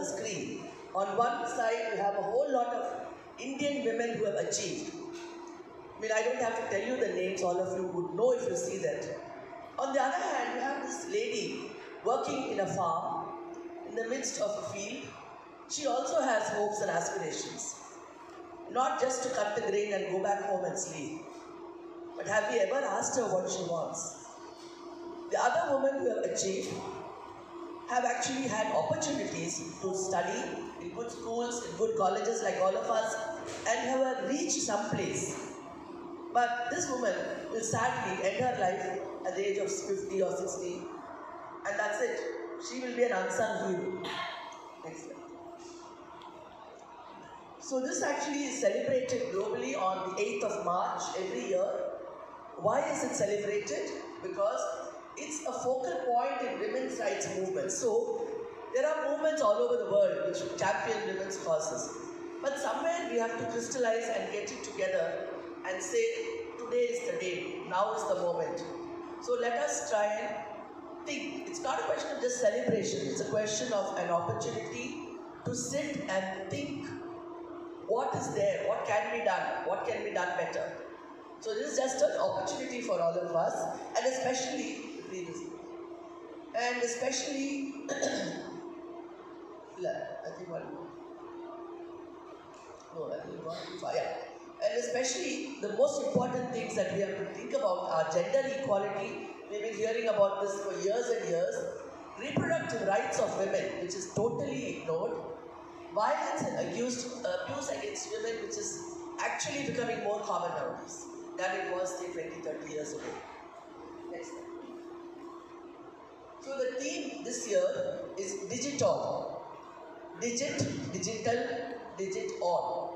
the screen, on one side you have a whole lot of Indian women who have achieved. I mean, I don't have to tell you the names, all of you would know if you see that. On the other hand, you have this lady working in a farm, in the midst of a field. She also has hopes and aspirations. Not just to cut the grain and go back home and sleep. But have we ever asked her what she wants? The other women who have achieved have actually had opportunities to study in good schools, in good colleges like all of us, and have reached some place. But this woman will sadly end her life at the age of 50 or 60, and that's it. She will be an unsung hero. Next slide. So this actually is celebrated globally on the 8th of March every year. Why is it celebrated? Because it's a focal point in women's rights movements. So there are movements all over the world which champion women's causes. But somewhere we have to crystallize and get it together and say, today is the day, now is the moment. So let us try and think. It's not a question of just celebration, it's a question of an opportunity to sit and think what is there, what can be done, what can be done better. So this is just an opportunity for all of us, and especially, I think one more. No, I think one, yeah. And especially the most important things that we have to think about are gender equality. We've been hearing about this for years and years. Reproductive rights of women, which is totally ignored. Violence and abuse against women, which is actually becoming more common nowadays than it was, say, 20, 30 years ago. Next slide. So the theme this year is Digital. Digit, digital, digit all.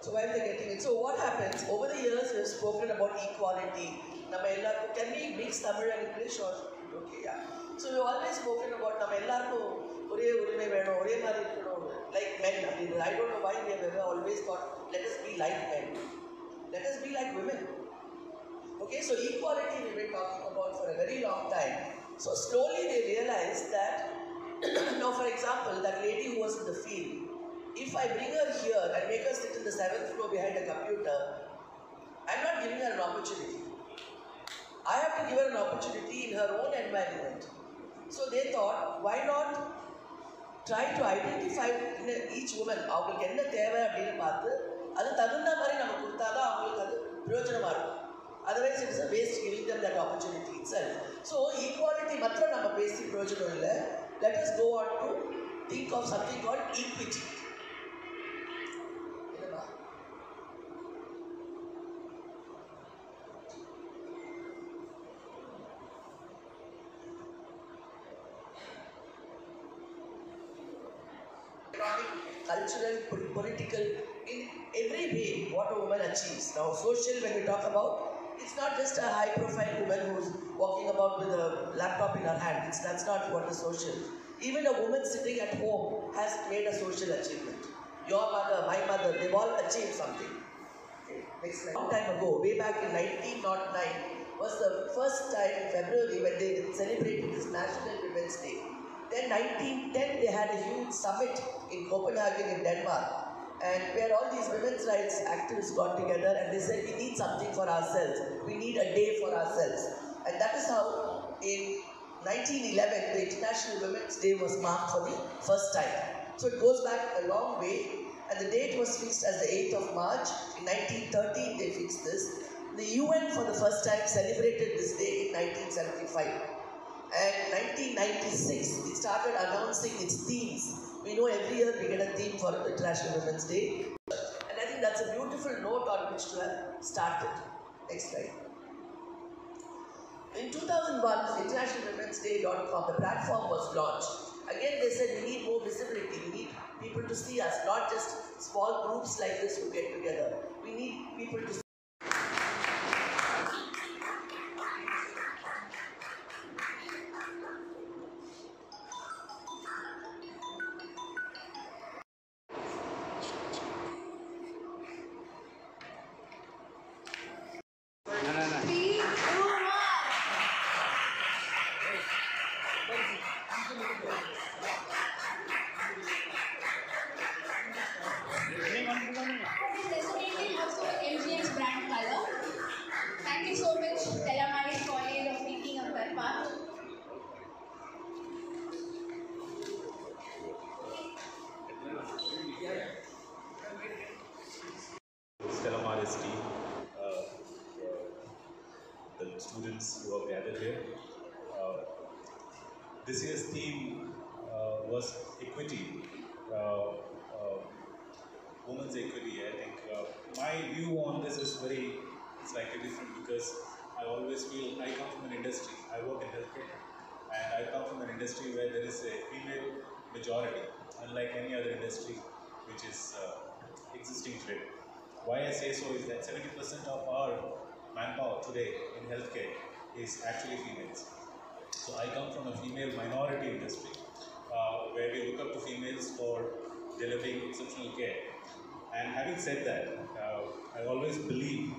So why are they getting it? So what happens? Over the years, we have spoken about equality. Can we mix Tamil and English or? Okay, yeah. So we've always spoken about like men. I don't know why we have ever always thought, let us be like men. Let us be like women. Okay, so equality we've been talking about for a very long time. So slowly they realized that, now for example, that lady who was in the field, if I bring her here and make her sit in the 7th floor behind a computer, I'm not giving her an opportunity. I have to give her an opportunity in her own environment. So they thought, why not try to identify in each woman, அவங்களுக்கு என்ன தேவை அப்படின்னு பார்த்து அது தகுந்த மாதிரி நம்ம கொடுத்தாதான் அவங்களுக்கு அது பிரயோஜனமா இருக்கும். Otherwise it is a waste giving them that opportunity itself. So equality மாத்திரம் நம்ம பேசி பிரயோஜனம் இல்லை. Let us go on to think of something called equity. Cultural, political, in every way, what a woman achieves. Now, social, when we talk about, it's not just a high-profile woman who's walking about with a laptop in her hand. That's not what is social. Even a woman sitting at home has made a social achievement. Your mother, my mother, they've all achieved something. Okay, next slide. Long time ago, way back in 1909, was the first time in February when they celebrated this National Women's Day. Then 1910, they had a huge summit in Copenhagen in Denmark, and where all these women's rights activists got together and they said, we need something for ourselves. We need a day for ourselves. And that is how in 1911, the International Women's Day was marked for the first time. So it goes back a long way, and the date was fixed as the 8th of March. In 1913, they fixed this. The UN for the first time celebrated this day in 1975. And 1996, it started announcing its themes. We know every year we get a theme for International Women's Day. And I think that's a beautiful note on which to have started. Next slide. In 2001, internationalwomen'sday.com, the platform was launched. Again, they said we need more visibility. We need people to see us, not just small groups like this who get together. We need people to this team, uh, the students who have gathered here. Uh, this year's theme was equity, women's equity. I think my view on this is slightly different because I always feel I come from an industry. I work in healthcare, and I come from an industry where there is a female majority, unlike any other industry which is existing today. Why I say so is that 70% of our manpower today in healthcare is actually females. So I come from a female minority industry where we look up to females for delivering exceptional care. And having said that, I always believe,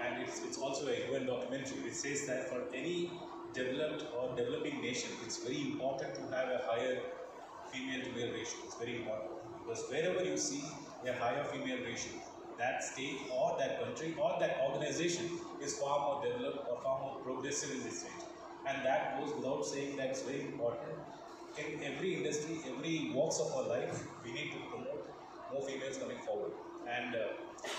and it's also a UN documentary, it says that for any developed or developing nation, it's very important to have a higher female to male ratio. It's very important because wherever you see a higher female ratio, that state or that country or that organization is far more developed or far more progressive in this stage. And that goes without saying that it's very important. In every industry, every walks of our life, we need to promote more females coming forward. And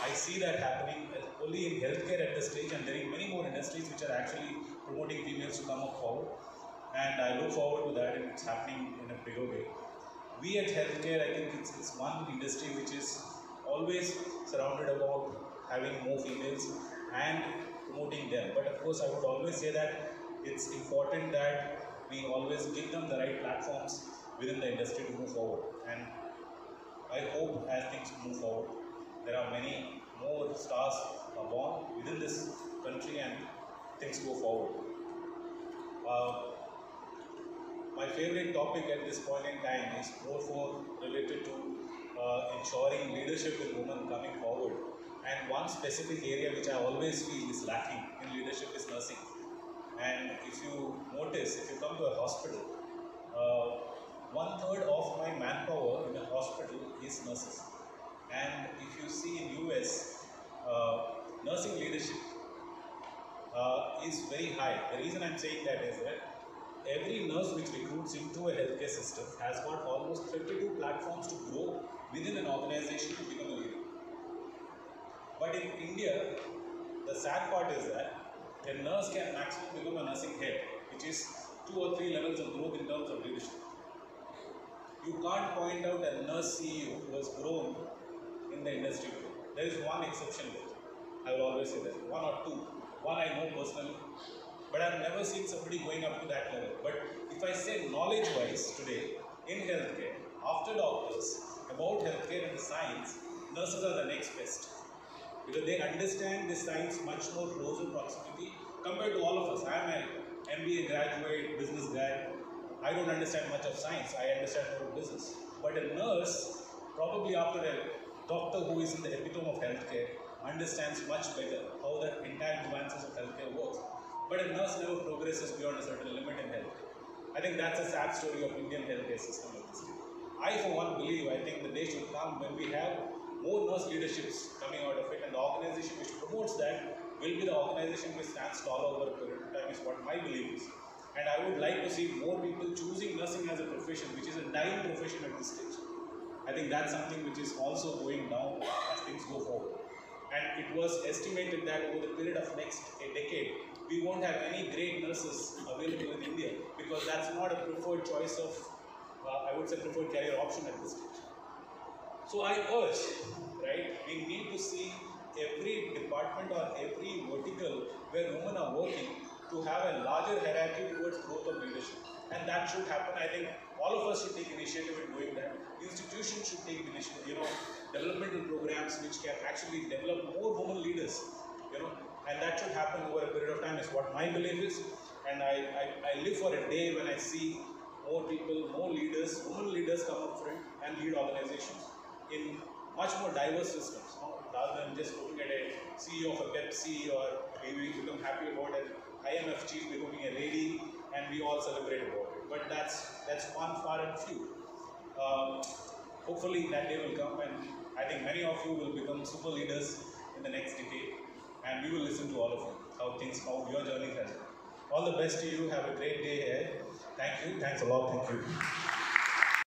I see that happening only in healthcare at this stage, and there are many more industries which are actually promoting females to come up forward. And I look forward to that, and it's happening in a bigger way. We at healthcare, I think it's one industry which is always surrounded about having more females and promoting them. But of course, I would always say that it's important that we always give them the right platforms within the industry to move forward. And I hope as things move forward, there are many more stars are born within this country and things go forward. My favorite topic at this point in time is more related to ensuring leadership in women coming forward. And one specific area which I always feel is lacking in leadership is nursing. And if you notice, if you come to a hospital, 1/3 of my manpower in a hospital is nurses. And if you see in US, nursing leadership is very high. The reason I'm saying that is that every nurse which recruits into a healthcare system has got almost 32 platforms to grow within an organization to become a leader. But in India, the sad part is that a nurse can maximum become a nursing head, which is 2 or 3 levels of growth in terms of leadership. You can't point out a nurse CEO who has grown in the industry today. There is one exception there. I will always say that. 1 or 2. One I know personally. But I've never seen somebody going up to that level. But if I say knowledge-wise today, in healthcare, after doctors, about healthcare and the science, nurses are the next best. Because they understand the science much more close in proximity compared to all of us. I'm an MBA graduate, business guy. I don't understand much of science. I understand more of business. But a nurse, probably after a doctor who is in the epitome of healthcare, understands much better how the entire nuances of healthcare works. But a nurse never progresses beyond a certain limit in healthcare. I think that's a sad story of Indian healthcare system at this stage. I, for one, believe, I think the day should come when we have more nurse leaderships coming out of it, and the organization which promotes that will be the organization which stands tall over a period of time, is what my belief is. And I would like to see more people choosing nursing as a profession, which is a dying profession at this stage. I think that's something which is also going down as things go forward. And it was estimated that over the period of next a decade, we won't have any great nurses available in India, because that's not a preferred choice of, I would say, preferred career option at this stage. So I urge, right, we need to see every department or every vertical where women are working to have a larger hierarchy towards growth of leadership. And that should happen. I think all of us should take initiative in doing that. Institutions should take initiative, developmental programs which can actually develop more women leaders, and that should happen over a period of time is what my belief is. And I live for a day when I see more people, more leaders, women leaders come up front and lead organizations in much more diverse systems, rather than just looking at a CEO of a Pepsi, or we become happy about an IMF chief becoming a lady and we all celebrate about it. But that's one far and few. Hopefully that day will come, and I think many of you will become super leaders in the next decade, and we will listen to all of you, how your journey has been. All the best to you. Have a great day ahead. Thank you. Thanks a lot. Thank you.